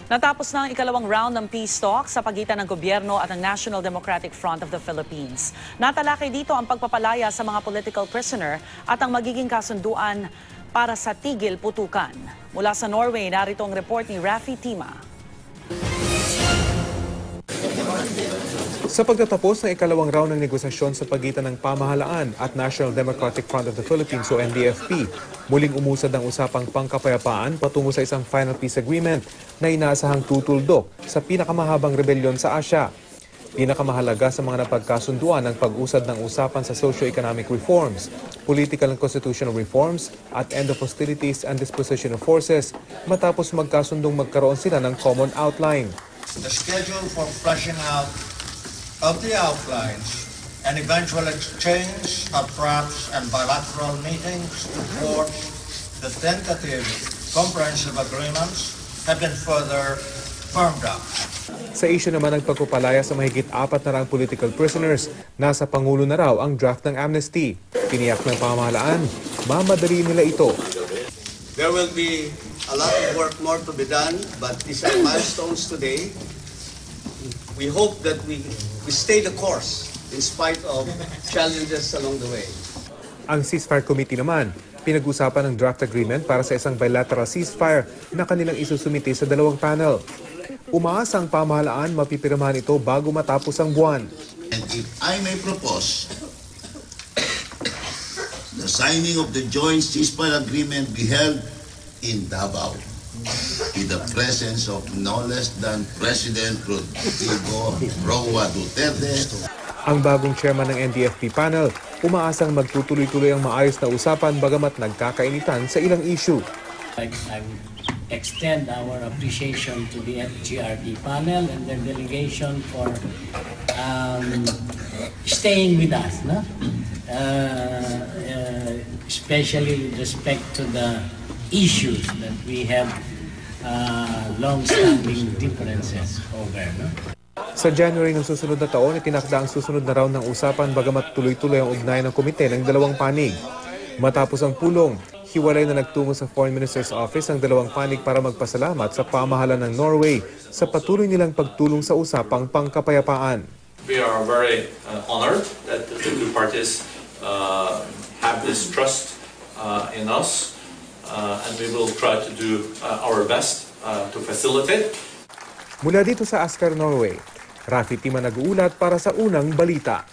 Natapos na ang ikalawang round ng peace talks sa pagitan ng gobyerno at ng National Democratic Front of the Philippines. Natalakay dito ang pagpapalaya sa mga political prisoner at ang magiging kasunduan para sa tigil putukan. Mula sa Norway, narito ang report ni Rafi Tima. Sa pagtatapos ng ikalawang round ng negosasyon sa pagitan ng pamahalaan at National Democratic Front of the Philippines o NDFP, muling umusad ang usapang pangkapayapaan patungo sa isang final peace agreement na inaasahang tutuldok sa pinakamahabang rebelyon sa Asya. Pinakamahalaga sa mga napagkasunduan ang pag-usad ng usapan sa socio-economic reforms, political and constitutional reforms at end of hostilities and disposition of forces matapos magkasundong magkaroon sila ng common outline. The schedule for fleshing out of the outlines and eventual exchange of drafts and bilateral meetings to forge the tentative comprehensive agreements have been further firmed up. Sa issue naman ng pagpupalaya sa mahigit 400 political prisoners, nasa Pangulo na raw ang draft ng amnesty. Tiniyak ng pamahalaan, mamadali nila ito. There will be a lot of work more to be done, but these are milestones today. We hope that we stay the course in spite of challenges along the way. Ang ceasefire committee naman, pinag-usapan ng draft agreement para sa isang bilateral ceasefire na kanilang isusumite sa dalawang panel. Umaasa ang pamahalaan mapipirmahan ito bago matapos ang buwan. And if I may propose, the signing of the joint ceasefire agreement be held in Davao, in the presence of no less than President Rodrigo Roa Duterte. Ang bagong chairman ng NDFP panel, umaasang magtutuloy-tuloy ang maayos na usapan bagamat nagkakainitan sa ilang issue. I extend our appreciation to the FGRD panel and their delegation for staying with us, no? Especially with respect to the issues that we have long-standing differences over. No? Sa January ng susunod na taon, itinakda ang susunod na round ng usapan bagamat tuloy-tuloy ang ugnayan ng komite ng dalawang panig. Matapos ang pulong, hiwalay na nagtungo sa Foreign Minister's Office ang dalawang panig para magpasalamat sa pamahalaan ng Norway sa patuloy nilang pagtulong sa usapang pangkapayapaan. We are very honored that the two parties have this trust in us. And we will try to do our best to facilitate. Mula dito sa Asker, Norway, Rafi Tima nag-uulat para sa Unang Balita.